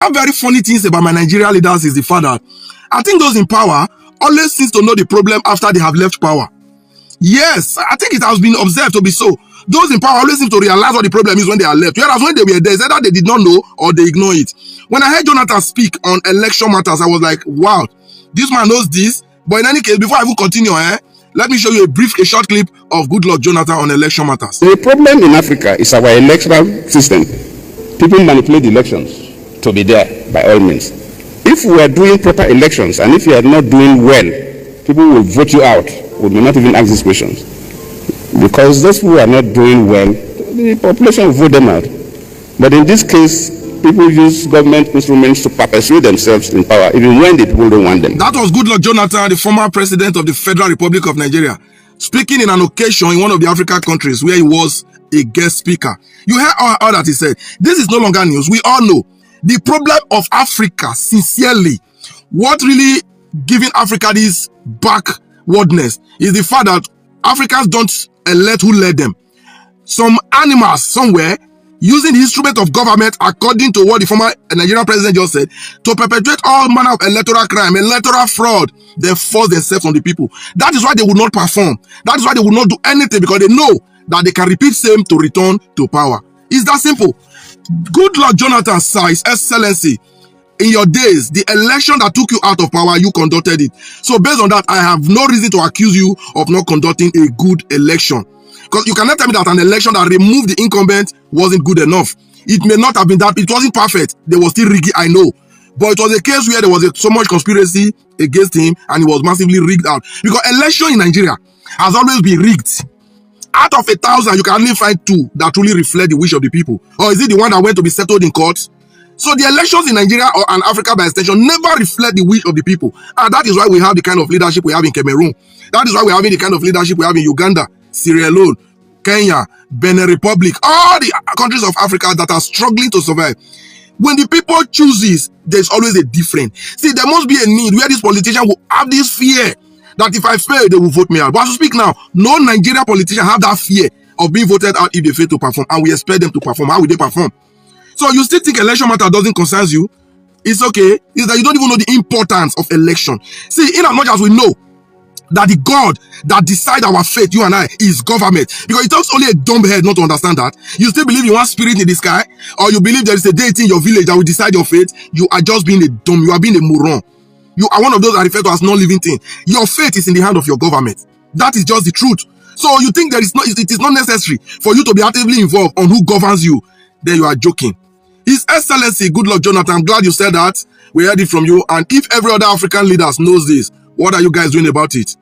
One very funny things about my Nigerian leaders is the fact that I think those in power always seem to know the problem after they have left power. Yes, I think it has been observed to be so. Those in power always seem to realize what the problem is when they are left. Whereas when they were there, it's either they did not know or they ignore it. When I heard Jonathan speak on election matters, I was like, wow, this man knows this. But in any case, before I even continue, let me show you a short clip of Goodluck Jonathan on election matters. The problem in Africa is our electoral system. People manipulate elections to be there by all means. If we are doing proper elections and if you are not doing well, people will vote you out. We may not even ask these questions. Because those who are not doing well, the population will vote them out. But in this case, people use government instruments to perpetuate themselves in power, even when the people don't want them. That was Goodluck Jonathan, the former president of the Federal Republic of Nigeria, speaking in an occasion in one of the African countries where he was a guest speaker. You heard all that he said. This is no longer news. We all know the problem of Africa, sincerely, what really giving Africa this backwardness is the fact that Africans don't elect who led them. Some animals somewhere using the instrument of government, according to what the former Nigerian president just said, to perpetuate all manner of electoral crime, electoral fraud, they force themselves on the people. That is why they will not perform. That is why they will not do anything, because they know that they can repeat same to return to power. It's that simple. Goodluck Jonathan says, Excellency, in your days, the election that took you out of power, you conducted it. So based on that, I have no reason to accuse you of not conducting a good election. Because you cannot tell me that an election that removed the incumbent wasn't good enough. It may not have been that. It wasn't perfect. There was still rigging, I know. But it was a case where there was so much conspiracy against him and he was massively rigged out. Because election in Nigeria has always been rigged. Out of 1,000, you can only find 2 that truly reflect the wish of the people. Or is it the one that went to be settled in court? So the elections in Nigeria and Africa by extension never reflect the wish of the people. And that is why we have the kind of leadership we have in Cameroon. That is why we're having the kind of leadership we have in Uganda, Sierra Leone, Kenya, Benin Republic, all the countries of Africa that are struggling to survive. When the people chooses, there's always a difference. See, there must be a need where these politicians will have this fear that if I fail, they will vote me out. But as we speak now, no Nigerian politician have that fear of being voted out if they fail to perform, and we expect them to perform. How will they perform? So you still think election matter doesn't concern you? It's okay. It's that you don't even know the importance of election. See, in as much as we know that the God that decides our fate, you and I, is government. Because it takes only a dumb head not to understand that. You still believe in one spirit in the sky, or you believe there is a deity in your village that will decide your fate. You are just being a dumb. You are being a moron. You are one of those that refer to as non-living thing. Your fate is in the hand of your government. That is just the truth. So you think it is not necessary for you to be actively involved on who governs you. Then you are joking. His Excellency, Goodluck Jonathan, I'm glad you said that. We heard it from you. And if every other African leaders knows this, what are you guys doing about it?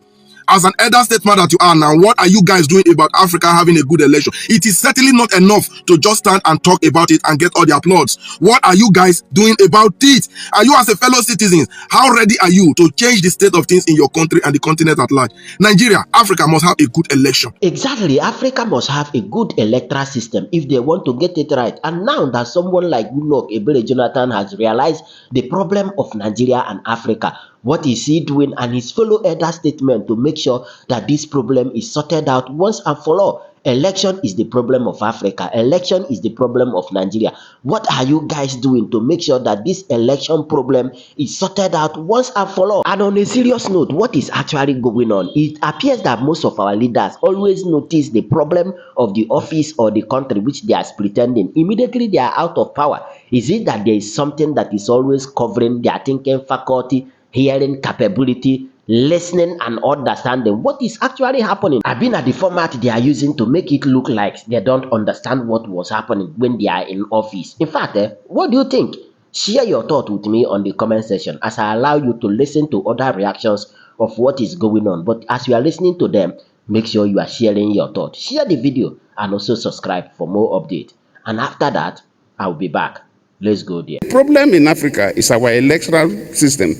As an elder statesman that you are now, what are you guys doing about Africa having a good election? It is certainly not enough to just stand and talk about it and get all the applause. What are you guys doing about it? And you as a fellow citizen, how ready are you to change the state of things in your country and the continent at large? Nigeria, Africa must have a good election. Exactly. Africa must have a good electoral system if they want to get it right. And now that someone like Goodluck Ebele Jonathan has realized the problem of Nigeria and Africa, what is he doing and his fellow elder statement to make sure that this problem is sorted out once and for all? Election is the problem of Africa. Election is the problem of Nigeria. What are you guys doing to make sure that this election problem is sorted out once and for all? And on a serious note, what is actually going on? It appears that most of our leaders always notice the problem of the office or the country which they are pretending. Immediately they are out of power. Is it that there is something that is always covering their thinking faculty, hearing capability, listening and understanding what is actually happening? I've been at the format they are using to make it look like they don't understand what was happening when they are in office. In fact, what do you think? Share your thought with me on the comment section as I allow you to listen to other reactions of what is going on. But as you are listening to them, make sure you are sharing your thought. Share the video and also subscribe for more updates. And after that, I'll be back. Let's go there. The problem in Africa is our electoral system.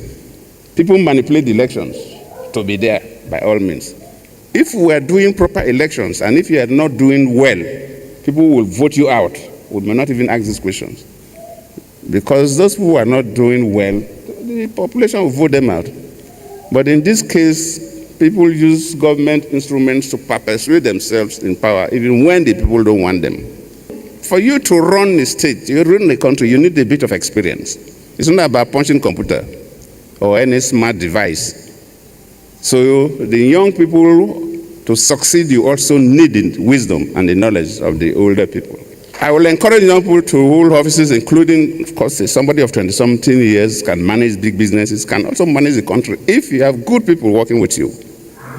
People manipulate elections to be there by all means. If we are doing proper elections and if you are not doing well, people will vote you out. We may not even ask these questions. Because those who are not doing well, the population will vote them out. But in this case, people use government instruments to perpetuate themselves in power, even when the people don't want them. for you to run a state, you run a country, you need a bit of experience. It's not about punching computer or any smart device. So the young people, to succeed, you also need the wisdom and the knowledge of the older people. I will encourage young people to hold offices, including, of course, somebody of 20-something years can manage big businesses, can also manage the country, if you have good people working with you.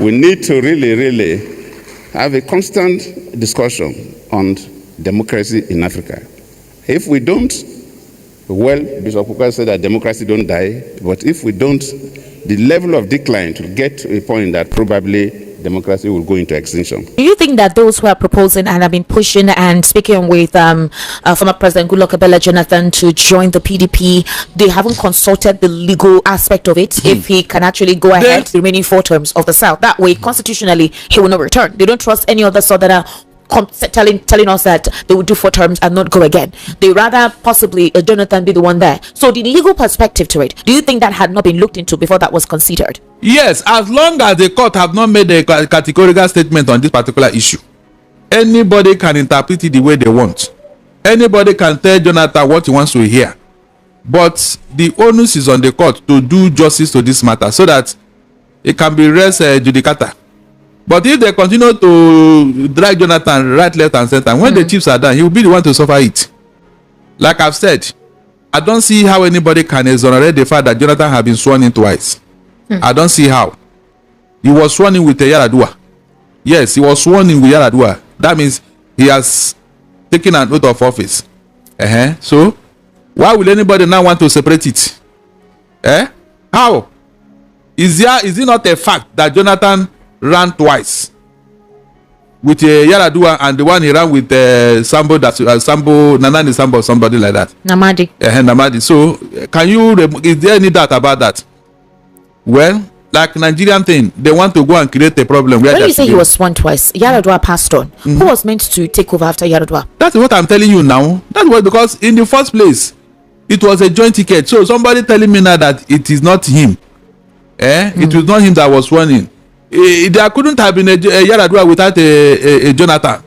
We need to really have a constant discussion on democracy in Africa. If we don't, well, Bishop Kuka said that democracy don't die, but if we don't, the level of decline will get to a point that probably democracy will go into extinction. Do you think that those who are proposing and have been pushing and speaking with former President Goodluck Ebele Jonathan to join the PDP, they haven't consulted the legal aspect of it, if he can actually go ahead the remaining 4 terms of the South? That way, constitutionally, he will not return. They don't trust any other Southerner telling us that they would do 4 terms and not go again. They rather possibly Jonathan be the one there. So the legal perspective to it, do you think that had not been looked into before that was considered? Yes, as long as the court have not made a categorical statement on this particular issue, anybody can interpret it the way they want. Anybody can tell Jonathan what he wants to hear, but the onus is on the court to do justice to this matter so that it can be res judicata. But if they continue to drag Jonathan right, left, and center, when the chiefs are done, he will be the one to suffer it. Like I've said, I don't see how anybody can exonerate the fact that Jonathan has been sworn in twice. I don't see how. He was sworn in with Yaradua. Yes, he was sworn in with Yaradua. That means he has taken an oath of office. So, why will anybody now want to separate it? How? Is it not a fact that Jonathan ran twice with Yaradua, and the one he ran with Sambo, Nanani Sambo, somebody like that? Namadi. Namadi. So, is there any doubt about that? Well, like Nigerian thing, they want to go and create a problem. When you say he was sworn twice, Yaradua passed on. Who was meant to take over after Yaradua? That's what I'm telling you now. That's what, because in the first place, it was a joint ticket. So somebody telling me now that it is not him. It was not him that was sworn in. There couldn't have been a Yaradua without a Jonathan.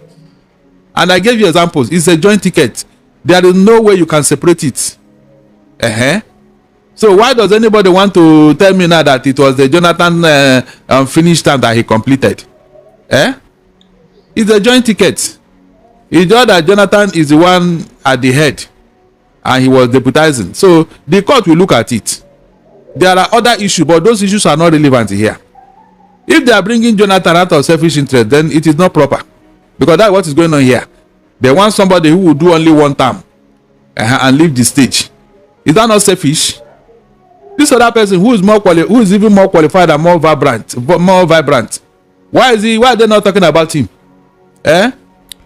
And I gave you examples. It's a joint ticket. There is no way you can separate it. So why does anybody want to tell me now that it was the Jonathan finished term that he completed? It's a joint ticket. It's just that Jonathan is the one at the head and he was deputizing. So the court will look at it. There are other issues, but those issues are not relevant here. If they are bringing Jonathan out of selfish interest, then it is not proper, because that's what is going on here. They want somebody who will do only 1 term and leave the stage. Is that not selfish? This other person who is even more qualified and more vibrant. Why are they not talking about him?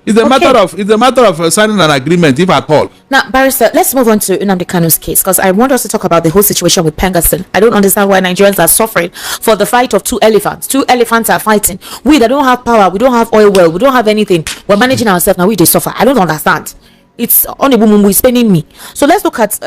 It's a matter of signing an agreement, if at all. Now, Barrister, let's move on to Nnamdi Kanu's case, because I want us to talk about the whole situation with Pengaston. I don't understand why Nigerians are suffering for the fight of 2 elephants. 2 elephants are fighting. We that don't have power, we don't have oil well, we don't have anything. We're managing ourselves, now we just suffer. I don't understand. It's on the boom, it's spending me. So let's look at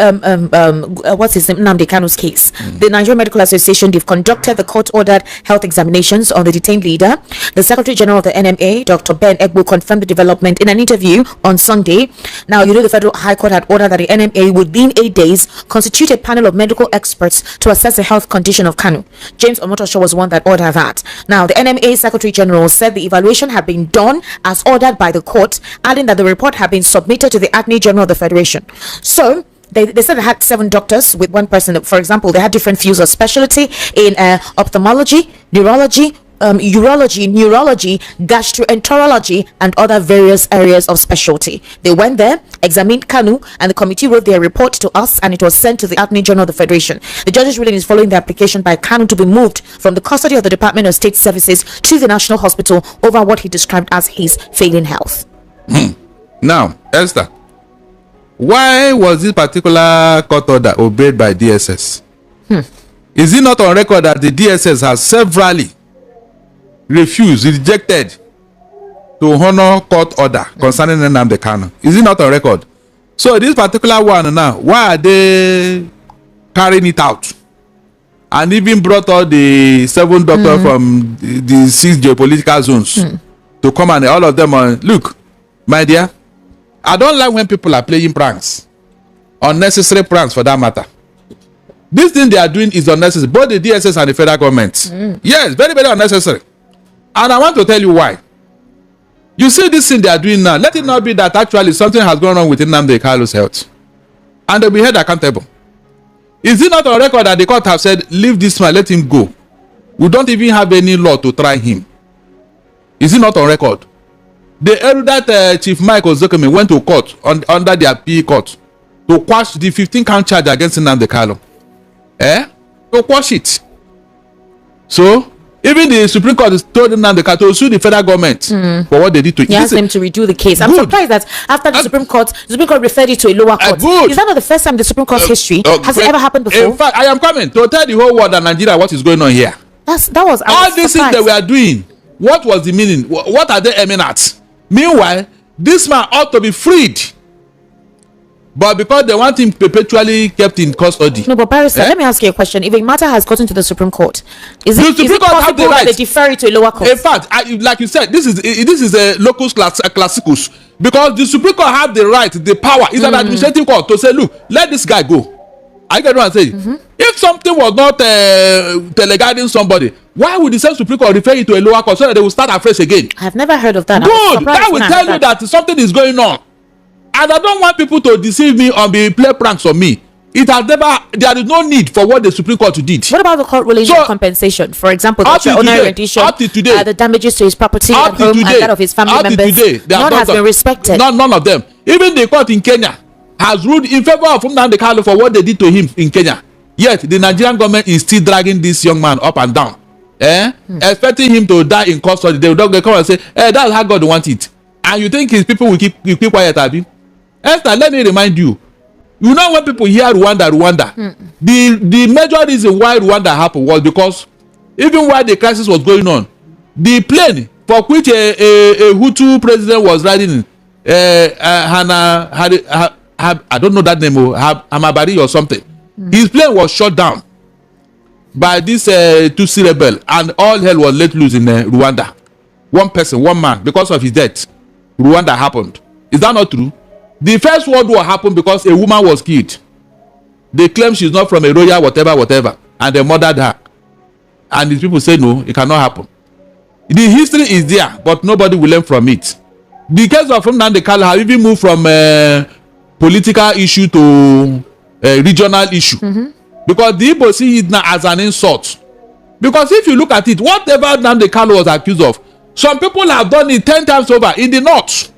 what's his name, Nnamdi Kanu's case. The Nigerian Medical Association, they've conducted the court-ordered health examinations on the detained leader. The Secretary General of the NMA, Dr. Ben Egbo, confirmed the development in an interview on Sunday. Now, the Federal High Court had ordered that the NMA, within 8 days, constitute a panel of medical experts to assess the health condition of Kanu. James Omotosho was one that ordered that. Now, the NMA Secretary General said the evaluation had been done as ordered by the court, adding that the report had been submitted to the Attorney General of the Federation. So they said they had 7 doctors with 1 person. For example, they had different fields of specialty in ophthalmology, neurology, neurology, gastroenterology, and other various areas of specialty. They went there, examined Kanu, and the committee wrote their report to us, and it was sent to the Attorney General of the Federation. The judge's ruling is following the application by Kanu to be moved from the custody of the Department of State Services to the National Hospital over what he described as his failing health. Now, Esther, why was this particular court order obeyed by DSS? Is it not on record that the DSS has severally rejected to honor court order concerning Nnamdi Kanu? Is it not on record? So this particular one now, why are they carrying it out? And even brought all the 7 doctors from the 6 geopolitical zones to come, and all of them are, look, my dear, I don't like when people are playing pranks. Unnecessary pranks for that matter. This thing they are doing is unnecessary. Both the DSS and the federal government. Yes, very, very unnecessary. And I want to tell you why. You see this thing they are doing now. Let it not be that actually something has gone wrong with Nnamdi Kalu's health. And they'll be held accountable. Is it not on record that the court have said, leave this man, let him go? We don't even have any law to try him. Is it not on record? The erudite Chief Mike Ozokeme went to court under the appeal court to quash the 15-count charge against Nnamdi Kalu. To quash it. So, even the Supreme Court told Nnamdi Kalu to sue the federal government for what they did to him. He asked them to redo the case. I'm surprised that after the Supreme Court referred it to a lower court. Is that not the first time in the Supreme Court's history? Has it ever happened before? In fact, I am coming to tell the whole world and Nigeria what is going on here. All these things that we are doing, what was the meaning? What are they aiming at? Meanwhile, this man ought to be freed. But because they want him perpetually kept in custody. No, but Barrister, let me ask you a question. If a matter has gotten to the Supreme Court, is it possible that they defer it to a lower court? In fact, like you said, this is a locus classicus. Because the Supreme Court have the right, the power, is an administrative court to say, look, let this guy go. I get what I'm saying. If something was not teleguiding somebody, why would the same Supreme Court refer it to a lower court so that they will start afresh again? I've never heard of that. Good. That will tell you that something is going on. And I don't want people to deceive me or play pranks on me. There is no need for what the Supreme Court did. What about the court ruling on compensation? For example, the extraordinary rendition, the damages to his property and home and that of his family members. None has been respected. None of them. Even the court in Kenya has ruled in favor of Nnamdi Kalu for what they did to him in Kenya. Yet the Nigerian government is still dragging this young man up and down, expecting him to die in custody. They will come and say, that's how God wants it. And you think his people will keep quiet, Abi? Esther, let me remind you. You know when people hear Rwanda, the major reason why Rwanda happened was because even while the crisis was going on, the plane for which a Hutu president was riding in, I don't know that name, Hamabari or something. His plane was shot down by this Tutsi rebel, and all hell was let loose in Rwanda. One person, one man, because of his death, Rwanda happened. Is that not true? The First World War happened because a woman was killed. They claim she's not from a royal whatever, and they murdered her. And these people say no, it cannot happen. The history is there, but nobody will learn from it. The case of Nnamdi Kalu have even moved from political issue to regional issue. Because the Igbo see it now as an insult. Because if you look at it, whatever Nnamdi Kalu was accused of, some people have done it 10 times over in the north.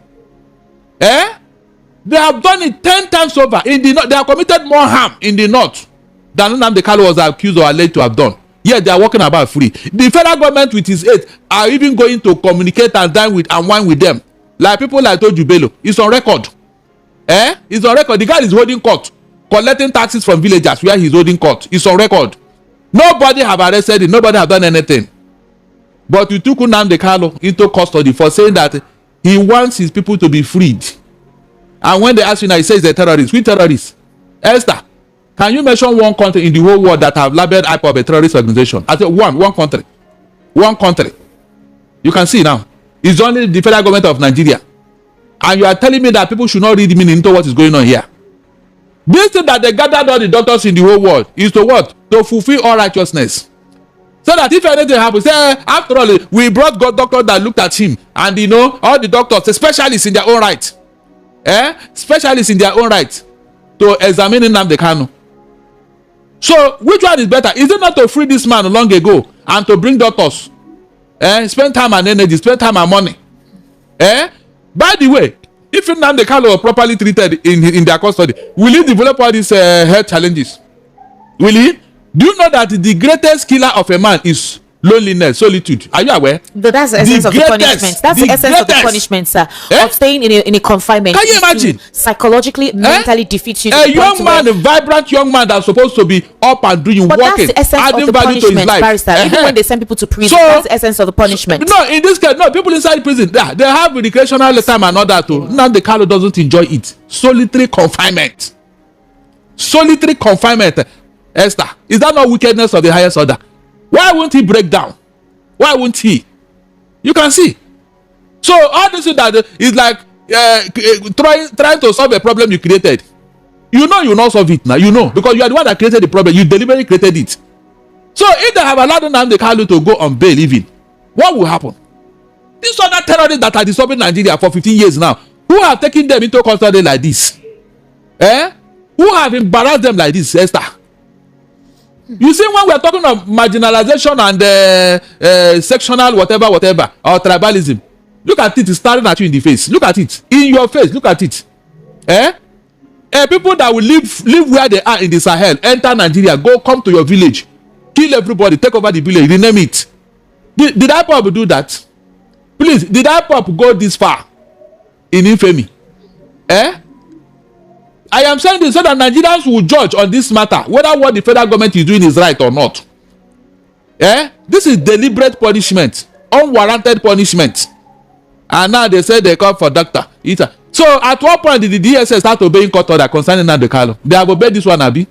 They have done it 10 times over in the north. They have committed more harm in the north than Nnamdi Kalu was accused or alleged to have done. Yet they are walking about free. The federal government with his aid are even going to communicate and dine with and wine with them. Like people like Toju Bello. It's on record. It's on record. The guy is holding court, collecting taxes from villagers where he's holding court. It's on record. Nobody have arrested him. Nobody have done anything. But you took Nnamdi Kalu into custody for saying that he wants his people to be freed. And when they ask you now, he says the terrorists. Which terrorists? Esther, can you mention one country in the whole world that have labeled IPOB a terrorist organization? I said one country. One country. You can see now. It's only the federal government of Nigeria. And you are telling me that people should not read meaning into what is going on here. This thing that they gathered all the doctors in the whole world is to what? To fulfill all righteousness. So that if anything happens, after all, we brought God doctors that looked at him. And all the doctors, the specialists in their own right. Specialists in their own right to examine Nnamdi Kalu. So which one is better? Is it not to free this man long ago and to bring doctors? Spend time and energy, spend time and money. By the way, if Nnamdi Kalu was properly treated in their custody, will he develop all these health challenges? Will he? Do you know that the greatest killer of a man is loneliness, solitude? Are you aware? That's the essence of the punishment. That's the essence of the punishment, sir. Of staying in a confinement. Can you imagine? Psychologically, mentally defeats you. A young man, a vibrant young man that's supposed to be up and doing, but working, that's the essence of the punishment, Barrister. Even when they send people to prison, that's the essence of the punishment. No, in this case, no, people inside prison, they have recreational time and all that too. Nnamdi Kalu doesn't enjoy it. Solitary confinement. Solitary confinement. Esther, is that not wickedness of the highest order? Why won't he break down? Why won't he? You can see. So all this that is like trying to solve a problem you created. You know you will not solve it now. You know, because you are the one that created the problem. You deliberately created it. So if they have allowed Nnamdi Kanu to go on bail even, what will happen? These other terrorists that are disturbing Nigeria for 15 years now, who have taken them into custody like this? Who have embarrassed them like this, Esther? You see, when we are talking of marginalization and sectional whatever, or tribalism, look at it, it's staring at you in the face. Look at it. In your face, look at it. People that will live where they are in the Sahel, enter Nigeria, come to your village, kill everybody, take over the village, rename it. Did IPOB do that? Please, did IPOB go this far in infamy? I am saying this so that Nigerians will judge on this matter whether what the federal government is doing is right or not. This is deliberate punishment, unwarranted punishment. And now they say they call for doctor. So at what point did the DSS start obeying court order concerning Nnamdi Kanu? They have obeyed this one, Abi.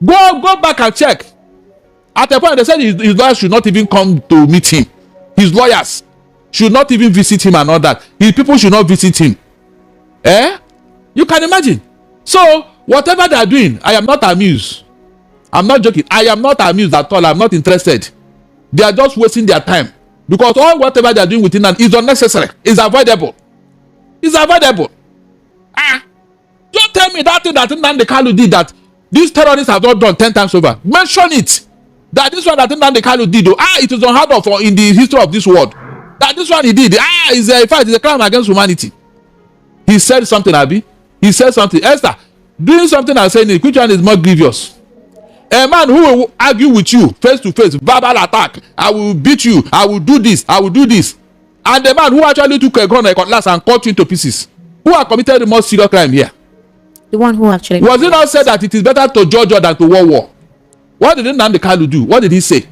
Go back and check. At a point they said his lawyers should not even come to meet him. His lawyers should not even visit him and all that. His people should not visit him. You can imagine. So whatever they are doing, I am not amused. I'm not joking. I am not amused at all. I'm not interested. They are just wasting their time. Because all whatever they are doing within that is unnecessary. It's avoidable. It's avoidable. Don't tell me that thing that Nnamdi Kanu did that these terrorists have not done 10 times over. Mention it. That this one that Nnamdi Kanu did, it is unheard of in the history of this world. That this one he did, in fact, it's a crime against humanity. He said something, Abi. He said something. Esther, doing something and saying it, which one is more grievous? A man who will argue with you face to face, verbal attack. I will beat you. I will do this. I will do this. And the man who actually took a gun, a cutlass, and cut you into pieces. Who have committed the most serious crime here? The one who actually... Was it not said that it is better to judge than to war? What did Nnamdi Kanu do? What did he say?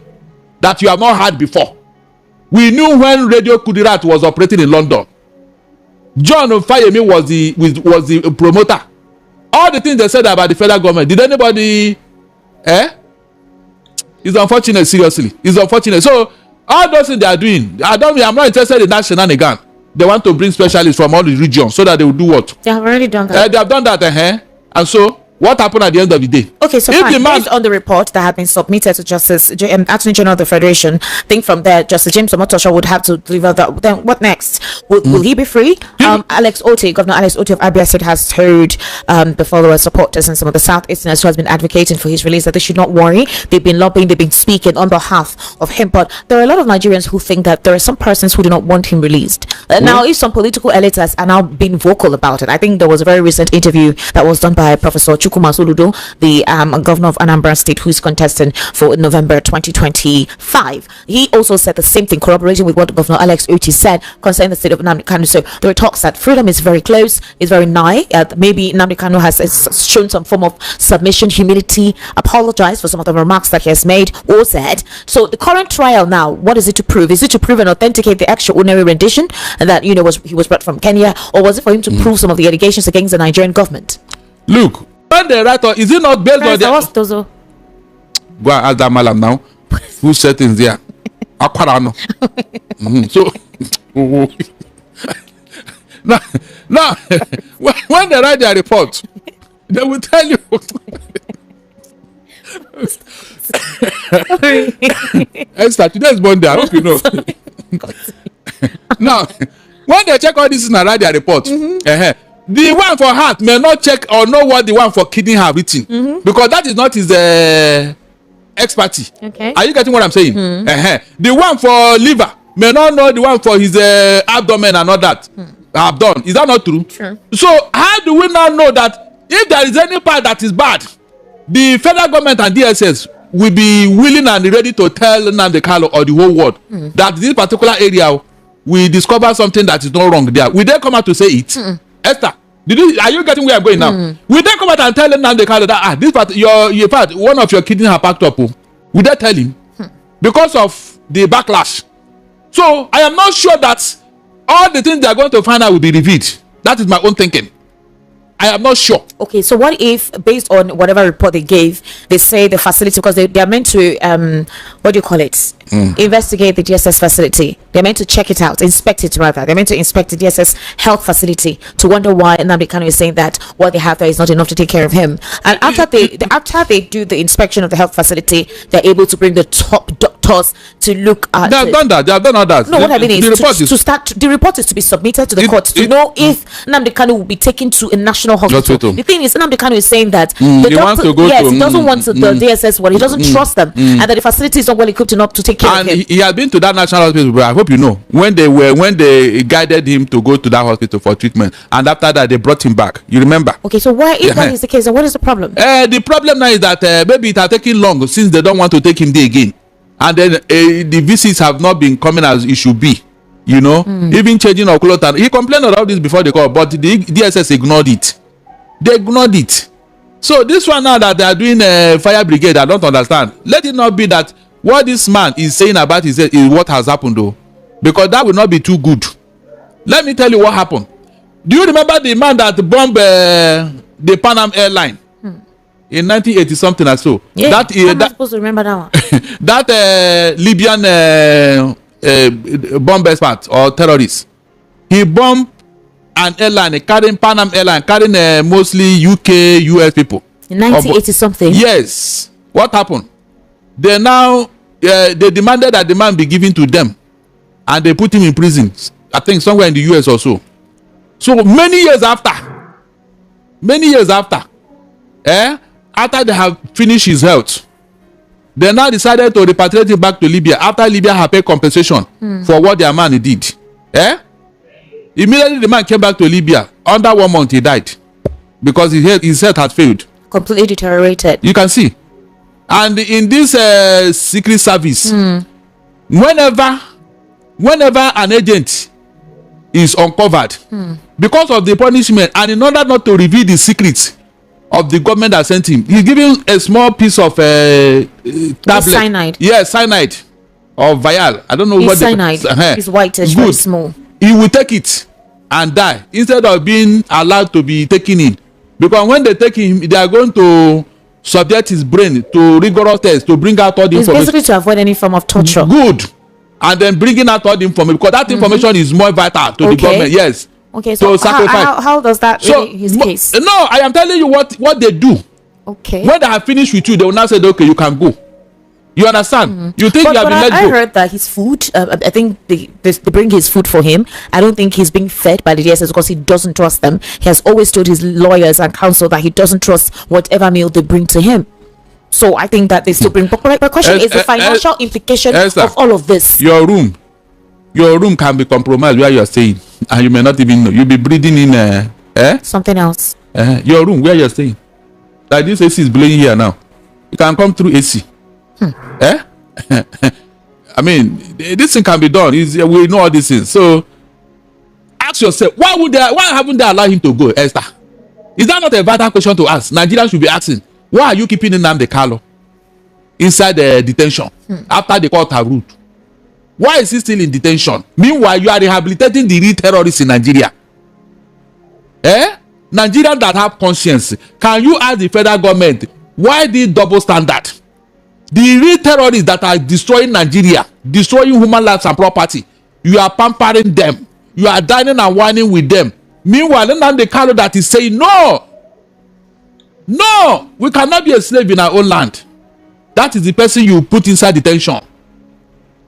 That you have not heard before. We knew when Radio Kudirat was operating in London. John Fayemi was the promoter. All the things they said about the federal government, did anybody... It's unfortunate, seriously. It's unfortunate. So, all those things they are doing, I'm not interested in that shenanigan. They want to bring specialists from all the regions so that they will do what? They have already done that. They have done that, And so, what happened at the end of the day? Okay, so fine. Based on the report that had been submitted to Attorney General of the Federation, I think from there, Justice James Omotosho would have to deliver that. Then what next? Will he be free? Alex Otti, Governor Alex Otti of Abia State, has told the followers, supporters, and some of the Southeasterners who has been advocating for his release that they should not worry. They've been lobbying, they've been speaking on behalf of him. But there are a lot of Nigerians who think that there are some persons who do not want him released. Now, if some political elites are now being vocal about it, I think there was a very recent interview that was done by Professor Chukwuma Soludo, the governor of Anambra State, who is contesting for November 2025. He also said the same thing, corroborating with what Governor Alex Otti said concerning the state of Nnamdi Kanu. So there are talks that freedom is very close, is very nigh. Maybe Nnamdi Kanu has shown some form of submission, humility, apologized for some of the remarks that he has made or said. So the current trial now, what is it to prove? Is it to prove and authenticate the extraordinary rendition that he was brought from Kenya, or was it for him to prove some of the allegations against the Nigerian government? Look, when they write, is it not based on the... Go and ask that malam now. Who said things there? Aquarano. So now when they write their report, they will tell you. Esther, today's Monday. I hope you know. Now, when they check all this and write their report, the one for heart may not check or know what the one for kidney have written, because that is not his expertise. Okay. Are you getting what I'm saying? The one for liver may not know the one for his abdomen and all that have done. Is that not true? Sure. So how do we now know that if there is any part that is bad, the federal government and DSS will be willing and ready to tell Nnamdi Kanu or the whole world that this particular area we discover something that is not wrong there? Will they come out to say it? Esther, are you getting where I'm going now? Will they come out and tell Nnamdi Kanu that this part, your part, one of your kidneys have packed up? Will they tell him? Because of the backlash. So I am not sure that all the things they are going to find out will be revealed. That is my own thinking. I am not sure. Okay, so what if, based on whatever report they gave, they say the facility, because they are meant to what do you call it, investigate the DSS facility, they're meant to check it out, inspect it rather, they're meant to inspect the DSS health facility to wonder why Nnamdi Kanu is saying that what they have there is not enough to take care of him. And after they do the inspection of the health facility, they're able to bring the top doctors to look at. They have done that. They have done all that. No, what I mean is, the report is to be submitted to the court to know if Nnamdi Kanu will be taken to a national hospital. The thing is, Nnamdi Kanu is saying that the doctor, he doesn't want the DSS one. He doesn't trust them, and that the facility is not well equipped enough to take care of him. He has been to that national hospital, but I hope you know when they guided him to go to that hospital for treatment, and after that they brought him back. You remember? Okay, so if that is the case, then what is the problem? The problem now is that maybe it has taken long since they don't want to take him there again, and then the visits have not been coming as it should be. You know, even changing of clothes. And he complained about this before the call, but the DSS ignored it. They ignored it. So this one now that they are doing fire brigade, I don't understand. Let it not be that what this man is saying about is what has happened though, because that will not be too good. Let me tell you what happened. Do you remember the man that bombed the Pan Am airline in 1980 something or so? Yeah, I'm not supposed to remember that one. That Libyan bomb expert or terrorist, he bombed an airline carrying Pan Am airline, carrying mostly UK, US people in 1980 something. Yes. What happened? They now they demanded that the man be given to them, and they put him in prison. I think somewhere in the US or so. So many years after, after they have finished his health, they now decided to repatriate him back to Libya after Libya had paid compensation for what their man did. Immediately the man came back to Libya. Under 1 month he died because his health had failed. Completely deteriorated. You can see. And in this secret service, whenever an agent is uncovered because of the punishment, and in order not to reveal the secrets of the government that sent him, he's given a small piece of tablet. Cyanide. Yes, cyanide or vial. I don't know what cyanide. It's whitish, very small. He will take it and die instead of being allowed to be taken in, because when they take him, they are going to subject his brain to rigorous tests to bring out all the information. It's basically to avoid any form of torture. Good. And then bringing out all the information, because that information is more vital to the government. Yes. Okay, so how does that his case? No, I am telling you what they do. Okay. When they have finished with you, they will now say, okay, you can go. You understand? You think you have been let go. I heard that his food, I think they bring his food for him. I don't think he's being fed by the DSS because he doesn't trust them. He has always told his lawyers and counsel that he doesn't trust whatever meal they bring to him. So I think that they still bring. But my question is the financial implication of all of this. Your room can be compromised where you are staying, and you may not even know. You'll be breathing in something else. Your room where you're staying. Like this AC is blowing here now. You can come through AC. I mean, this thing can be done. We know all these things. So ask yourself, why haven't they allowed him to go, Esther? Is that not a vital question to ask? Nigerians should be asking. Why are you keeping Nnamdi Kanu inside the detention after the court have ruled? Why is he still in detention? Meanwhile, you are rehabilitating the real terrorists in Nigeria. Nigerians that have conscience, can you ask the federal government why this double standard? The real terrorists that are destroying Nigeria, destroying human lives and property, you are pampering them. You are dining and whining with them. Meanwhile, Nnamdi Kanu that is saying, no, we cannot be a slave in our own land. That is the person you put inside detention.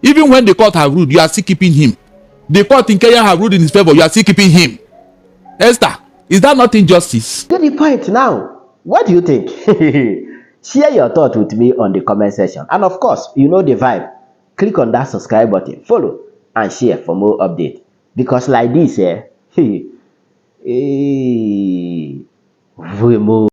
Even when the court have ruled, you are still keeping him. The court in Kenya have ruled in his favor, you are still keeping him. Esther, is that not injustice? Get the point now. What do you think? Share your thoughts with me on the comment section. And of course, you know the vibe. Click on that subscribe button, follow, and share for more updates. Because like this, we move.